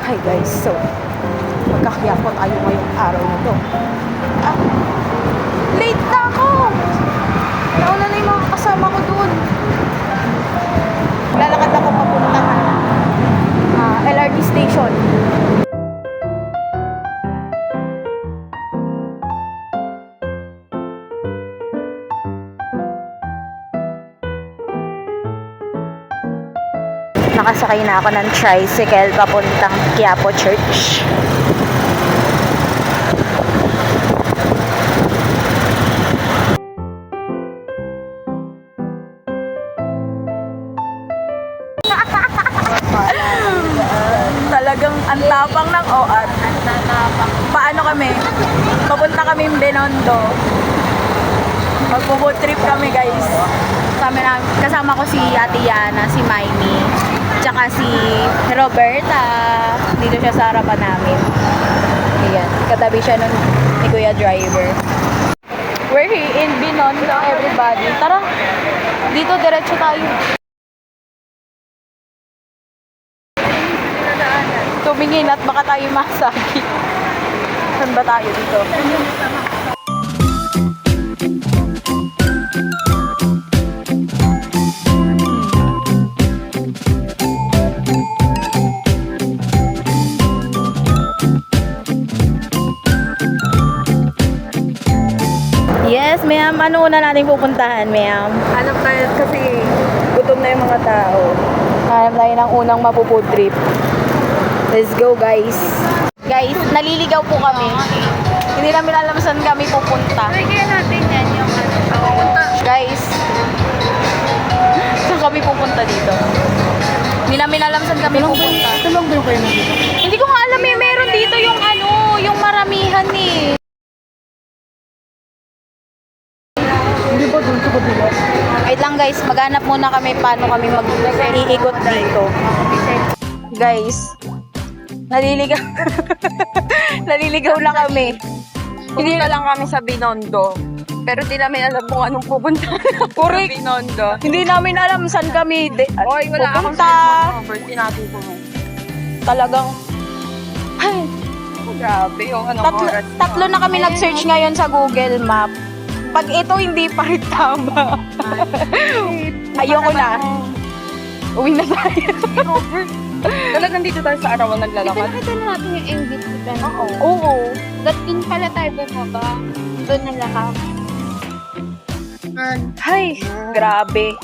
Hi guys, so magkakyapo tayo ngayong araw na to. Ah, late na ako! Nauna na yung mga kasama ko dun. Lalakad ako papuntang LRT station. Nakasakay na ako ng tricycle papuntang Quiapo Church. Talagang ang tapang ng OR. Paano kami? Papunta kami Binondo. Magpo-boat trip kami guys. Kasama ko si Ate Yana, si Maimi, tsaka si Roberta. Dito siya sa harapan namin. Ayan, katabi siya nun ni Kuya Driver. We're here in Binondo, everybody. Tara, dito diretso tayo. Tumingin at baka tayo masakit. Saan ba tayo dito? Yes, ma'am. Ano una natin pupuntahan, ma'am? Hanap tayo kasi gutom na yung mga tao. Hanap tayo ng unang mapufood trip. Let's go, guys. Guys, naliligaw po kami. Hindi namin alam saan kami pupunta. Kaya natin yan yung pupunta. Guys, saan kami pupunta dito? Hindi namin alam saan kami pupunta. Tulong ba yung kayo dito? Hindi ko nga alam eh. Meron dito yung yung maramihan eh. Hindi ba dun sa kabila? Wait lang guys, maghanap muna kami paano kami mag-iikot dito. Guys, naliligaw. Naliligaw na kami. Hindi na lang kami sa Binondo. Pero di namin alam kung anong pupunta Correct. sa Binondo. Hindi namin alam saan kami Oy, wala akong pupunta. number. Tinatay ko mo. Talagang, ay, Grabe yung anong oras. tatlo na kami nag-search ngayon sa Google Map. Pag ito hindi pa rin tama. Ayoko na. Uwi na tayo. Robert. Talagang dito tayo sa arawan naglalakad. Nakita na natin yung exit plan. Oo. That dun pala tayo bumaba. Doon na lahat. Ay, grabe.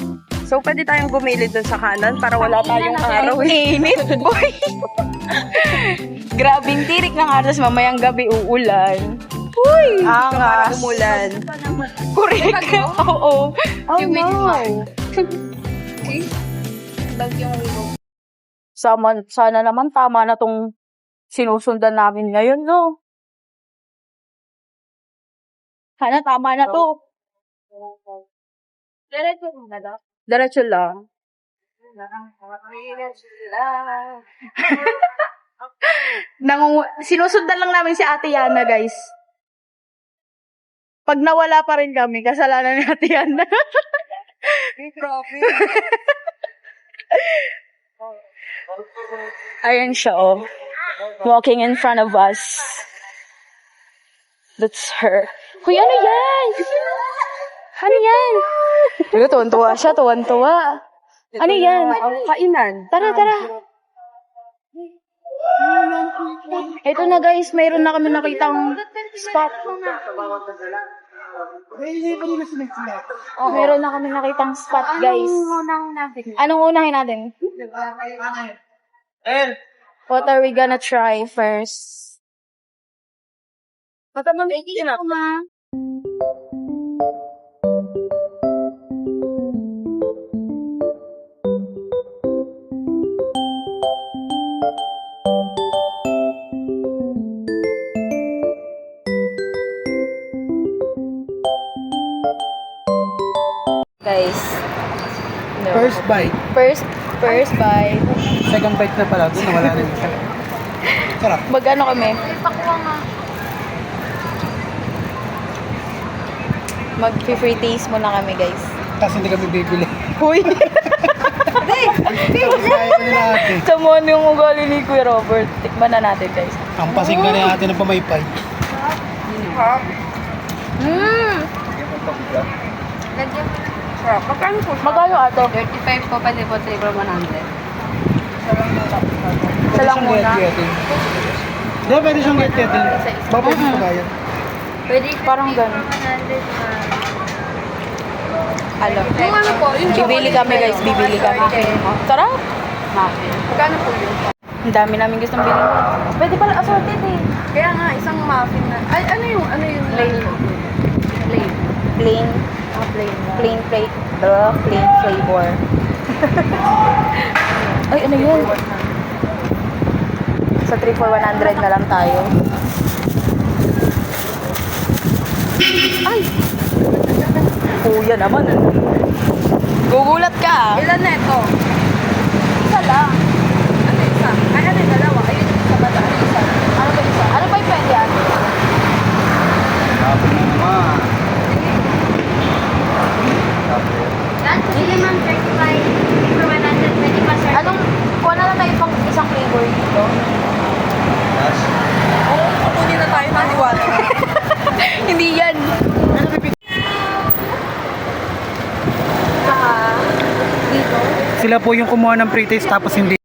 So, pwede tayong gumilid dun sa kanan para wala tayong araw. Ang init, boy. Grabing tirik ng aras, mamayang gabi uulan. Uy! Para Angas. umulan. Correct. Oo. Oh Yung may no. Bagyong Willow. Sana naman tama na tong sinusundan namin ngayon, no? Sana tama na to. Diretso na daw. Diretso lang. Sinusundan lang namin si Ate Yana, guys. Pag nawala pa rin kami, kasalanan ni Ate Yana. Ayan siya, oh. Walking in front of us. That's her. Hoy, ano yan? Ano yan? Pero tuwan-tuwa siya, tuwan-tuwa. Ano yan? Kainan. Tara, tara. Ito na guys, mayroon na kami nakitang spot. Mayroon na kami nakitang spot, guys. Anong unahin natin? What are we gonna try first? Matamang na. Guys. No. First bite. First bite. Second bite na pala. Doon nawala na siya. Sarap. Magano kami? Pakuha nga. Mag-free taste muna kami, guys. Kasi hindi kami bibili. Huy! Kaya ko nila ate. Samuan yung ugali ni Kuya Robert. Tikman na natin, guys. Ang pasing ka ni ate ng pamaypay. Sarap. Magkano po? Magkano ato? 35 po, pwede po table 100. Isa lang muna. Di, pwede siyang get-getting. Baka pwede sa bayan. Pwede Parang ganun. 100. Alam. Yung ano po, yung Bibili kami, guys. Bibili kami. Sarap. Magkano po yun? Ang dami namin gustong bilhin. Pwede pala assorted eh. Kaya nga, isang muffin na. Ay, ano yung Plain. Plain. Plain. Plain. Plain plate. Plain flavor. Ay, ano yun? Sa 3 for 100 na lang tayo. Ay! Kuya naman. Gugulat ka. Ilan na ito? Isa lang. Ano isa? Ay, ano yung dalawa? Ayun yung isa bata. Ano isa? Ano ba isa? Ano ba yung pwede yan? Hindi ma'am, 35 for 100. Pwede pa, sir. Anong, kuha na lang tayo pang isang flavor dito. Oo, kukunin na tayo ng iwala. Hindi yan. Saka, dito. Sila po yung kumuha ng pre-taste tapos hindi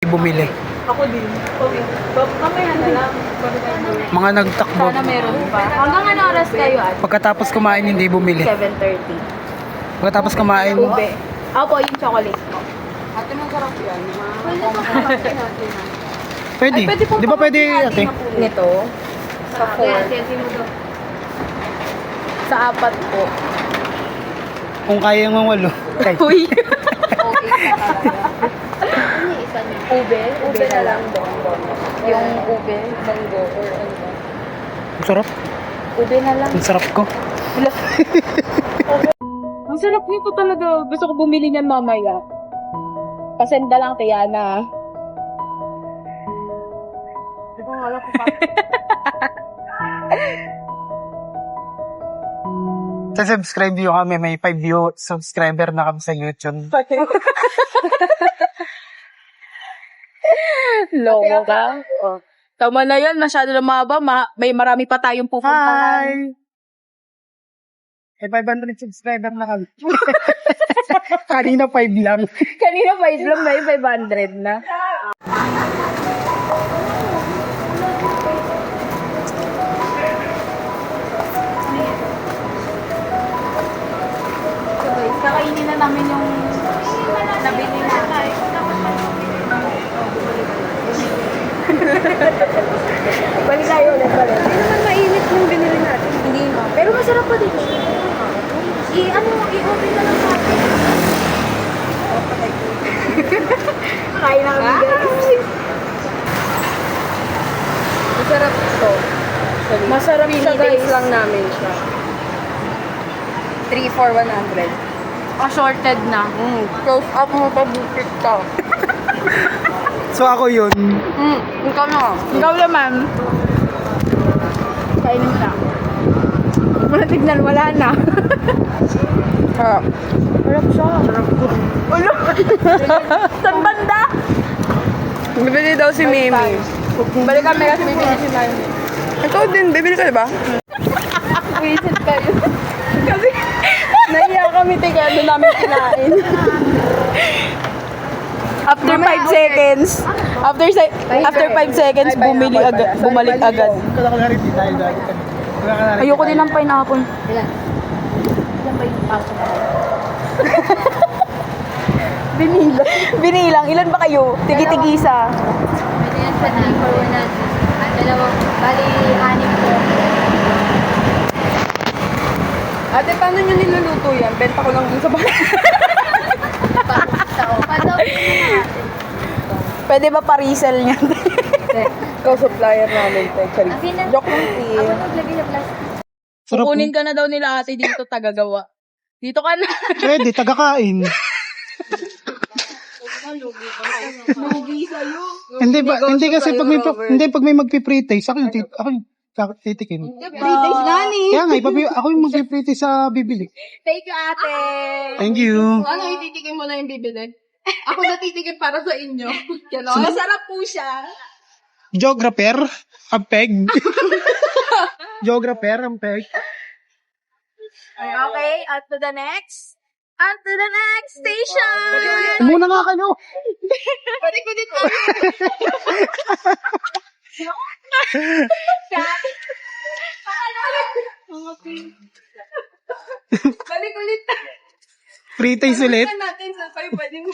bumili. Ako din. Mamaya na lang. Mga nagtakbo. Sana meron pa. Hanggang ano oras kayo at? Pagkatapos kumain hindi bumili. 7:30. Pagkatapos kumain, Ube. Opo, yung chocolate po. Ate, masarap yan. Pwede pa pwede. Ay, pwede po Di ba pwede ate? Nito. Sa 4. Ate, ate mo daw. Sa 4 po. Kung kaya yung walo. Kay. Uy. Okay ka talaga. Ano yung isa niya? Ube. Ube na lang. Yung ube. Mango or ano. Ang sarap. Ube na lang. Ang sarap ko. Ang sarap nito talaga. Gusto ko bumili niyan mamaya. Pasenda lang, Tiana. Di ba wala ko pa? Sa subscribe view kami, may 5 view subscriber na kami sa YouTube. Loko ka. Oh. Tama na yan. Masyado na maba. May marami pa tayong pupuntahan. Hi! Eh, 500 subscriber na kami. Kanina 5 lang. Kanina 5 lang, may 500 na. So guys, kakainin na namin yung nabili na. Balik tayo ulit, balik. Hindi naman mainit yung binili natin. Hindi ma. Pero masarap pa din siya. I-open na lang sa atin. Kain na kami guys. Masarap ito. Masarap siya guys. Pinitaste lang namin siya. 3 for 100. Assorted na. Close up mo pa bukit ka. So ako yun. Ikaw na. Ikaw naman. Kainin mo na. Wala tignan, wala na. Sarap. Sarap siya. Ulo! Saan banda? Bibili daw si Mimi. Balik kami kasi bibili si Mami. Ikaw din, bibili ka diba? Visit kayo. Kasi naiya kami tiga, doon namin kinain. After 5 seconds, after 5 seconds, bumalik agad. Kala ko na rin, di tayo dahil kami. Ayoko din ng pineapple. Ilan? Ilan ba yung paso na? Binilang. Ilan ba kayo? Tigi-tigisa. Pwede yan sa 3 for 100. Dalawang, bali, 6 po. Ate, paano nyo niluluto yan? Benta ko lang dun sa bahay. Padaw po na Pwede ba parisel niyan? Ikaw supplier namin, te. Charis. natin. Joke lang, te. Ako naglagay ng plastic. Sarap. Kukunin ka na daw nila ate dito, tagagawa. Dito ka na. Pwede, tagakain. Hindi kasi pag may magpi-pre-taste, ako yung titikim. Fridays, nani? Kaya nga, ako yung mag-pretty sa bibili. Thank you, ate. Thank you. Ano, ititikim mo na yung bibili? Ako natitikim para sa inyo. Ganon. Masarap po siya. Geographer, ang peg. Geographer, ang peg. Okay, on to the next. On to the next station. Muna nga kayo. Pwede ko dito. Balik ulit. Free taste ulit. Tingnan natin sa kayo pwede mo.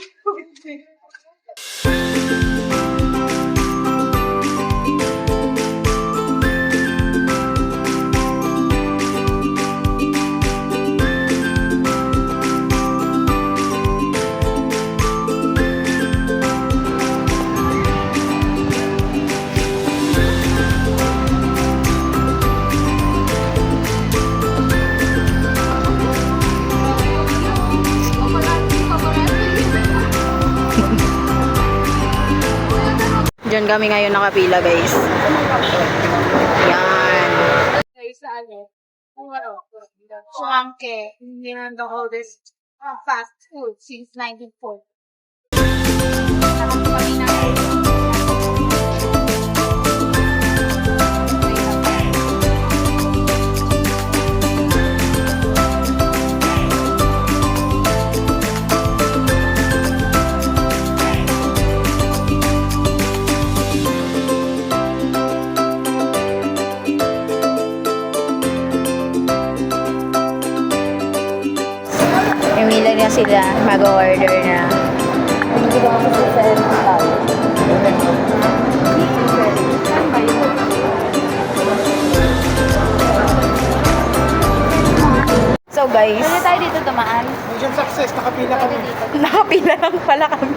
Diyan kami ngayon nakapila, guys. Yan. Guys, ano? Shuanke. Hindi na the oldest fast food since 1940. Pumila na sila, mag-order na. Hindi ko kasi sa tayo. So guys, Pwede tayo dito dumaan. Mission success, nakapila kami. nakapila lang pala kami.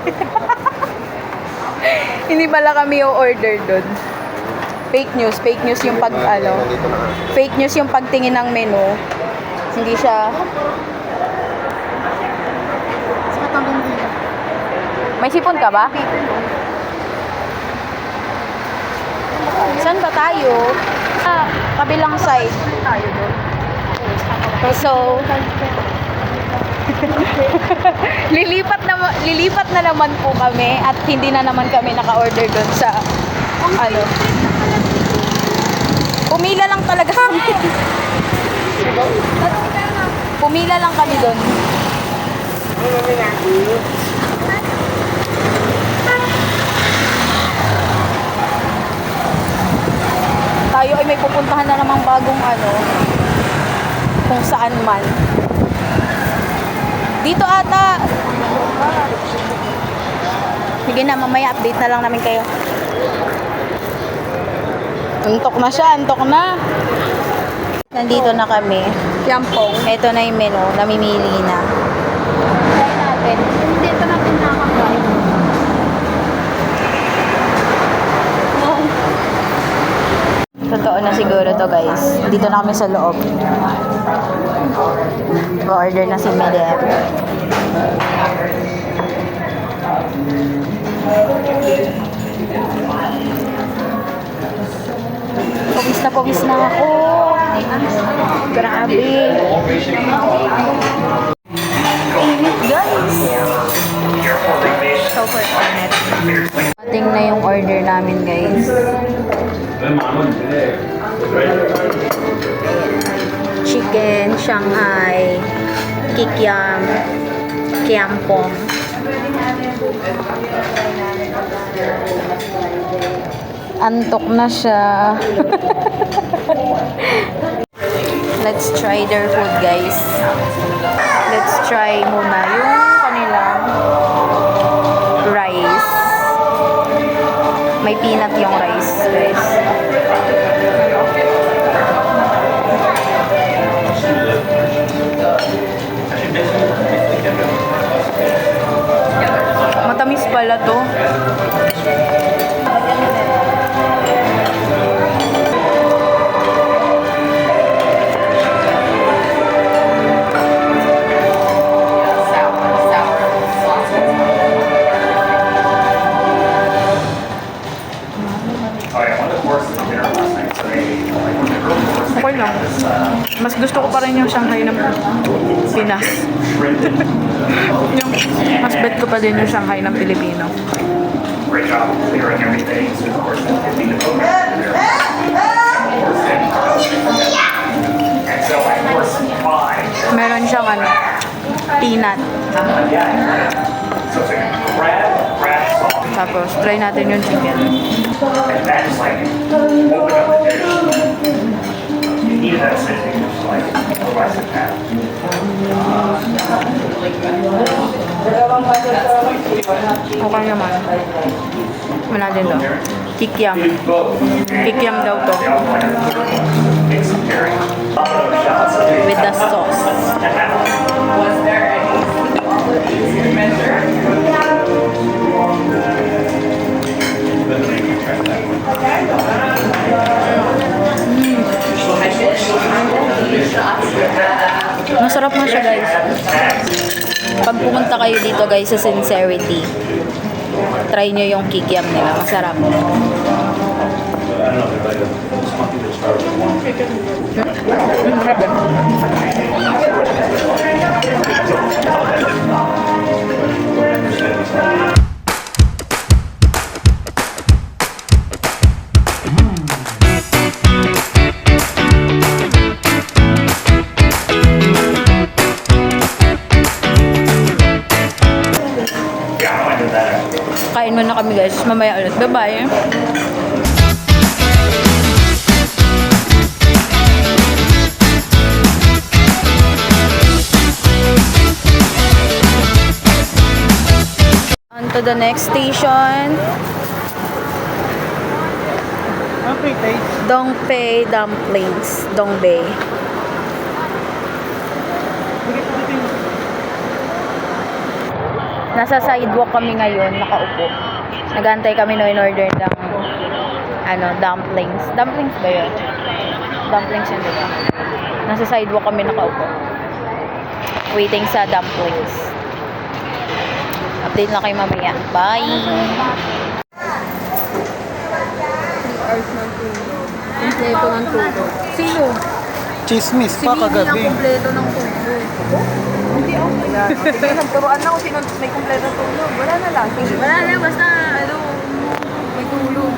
Hindi pala kami yung order doon. Fake news yung fake news yung pagtingin ng menu. Hindi siya. May sipon ka ba? Saan ba tayo? Kabilang side. So, lilipat na naman po kami at hindi na naman kami naka-order doon sa ano. Pumila lang talaga kami. Pumila lang kami doon. Tayo ay may pupuntahan na namang bagong ano, kung saan man. Dito ata. Sige na, mamaya update na lang namin kayo. Antok na siya, antok na. Nandito na kami. Yampong. Ito na yung menu, namimili na. Try natin. Dito natin nakakain. Totoo na siguro to guys. Dito na kami sa loob. Go-order na si Medem. Pawis na ako. Grabe. Init guys. So for init. Ating na yung order namin guys. Chicken, Shanghai, kikiam, kiampong. Antok na siya. Let's try their food, guys. Let's try muna yung kanilang rice. May peanut yung rice, guys. Matamis pala to. Mas gusto ko pa rin yung Shanghai ng Pinas. Yung mas bet ko pa din yung Shanghai ng Pilipino. Great job of clearing everything. So of course, getting the boat and so of course, five. Meron siyang ano, peanut. So it's a crab sauce. Tapos, try natin yung chicken. And that's like, open up the dish. You need that sitting, just like, otherwise it has. Okay naman. Wala din to. Kikiam. Kikiam daw to. Make some curry. With the sauce. Masarap na siya, guys. Pag pumunta kayo dito, guys, sa Sincerity, try nyo yung kikiam nila. Masarap. Yeah, I went to that. Kain muna kami, guys. Mamaya ulit. Bye-bye. On to the next station. Okay, taste. Dongpei Dumplings. Dongbei. Nasa sidewalk kami ngayon, nakaupo. Nagantay kami no in-order ng dumplings. Dumplings ba yun? Dumplings yun, diba? Nasa sidewalk kami nakaupo. Waiting sa dumplings. Update na kayo mamaya. Bye! 3 hours ng tulog. Kompleto ng tulog. Sino? Chismis pa kagabi. Kompleto ng tulog. Hindi ako. Sige, nagturuan na kung sino may kompleto ng tulog. Wala na lang. Wala na, basta may tulog.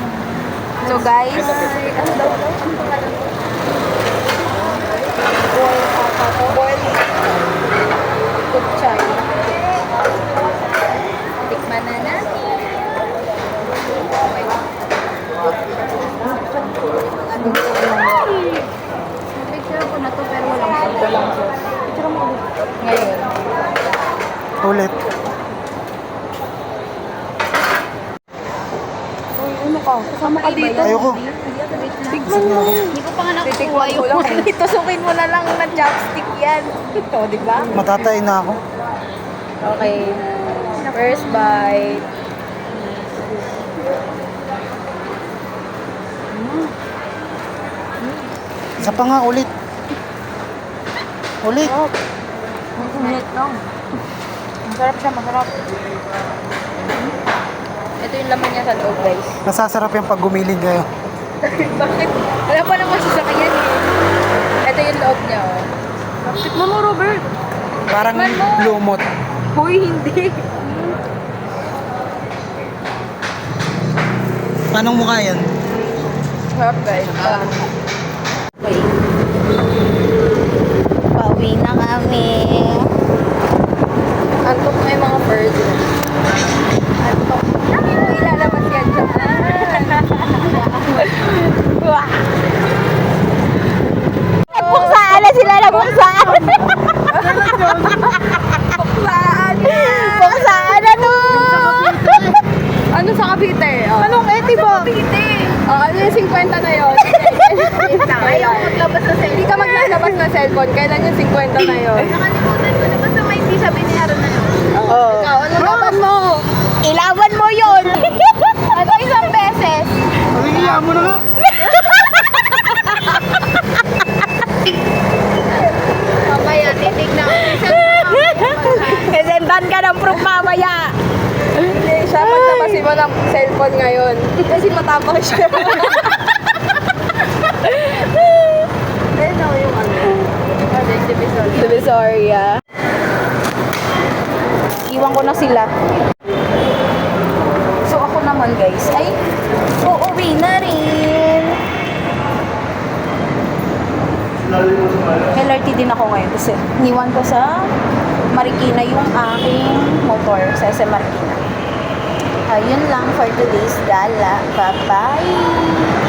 So guys, Ano daw? Ang pangalan ko? Boil. kutsay. Tikman na natin. Picture ko na to pero walang sauce. Picture mo ulit. Ngayon. Ulit. Ano ka? Kasama ka dito. Ayoko. Tignan mo. Hindi ko pa nga nakukuha Titikman ko yung lang. Tusukin mo na lang na chopstick yan. Ito, di ba? Matatay na ako. Okay. First bite. Isa pa nga ulit. Ulit. Minute lang. Masarap siya, masarap. Ito yung laman niya sa loob, guys. Nasasarap yung pag gumiling kayo. Bakit? Wala pa naman sasakyan eh. Ito yung loob niya, oh. Tikman mo, Robert. Parang lumot. Hoy, hindi. Anong mukha yan? Sarap, guys. Okay. Pauwi na kami. Antok na yung mga birds. Antok. Ilalabas yan siya. Puksaan na sila na puksaan. Puksaan! Puksaan na to. Ano sa Cavite? Oh. Anong etibo? Oh, ano yung 50 na yun? Ayaw maglabas na Hindi ka maglalabas na cellphone. Kailan yung 50 na yun? Nakalimutan ko na basta may hindi siya binayaran na yun. Oh. Ikaw, ano laban mo? Ilawan mo yun. Ano isang beses? Pagkikiyaan mo na nga. Mamaya, titignan ko. Presentan ka ng proof mamaya. Hindi siya maglabasin mo ng cellphone ngayon. Kasi matapang siya. Ayun ako yung ano. Divisoria. Iwan ko na sila. So ako naman guys, ay uuwi na rin. LRT din ako ngayon kasi niwan ko sa Marikina yung aking motor sa SM Marikina. Ayun lang for today's gala. Bye-bye!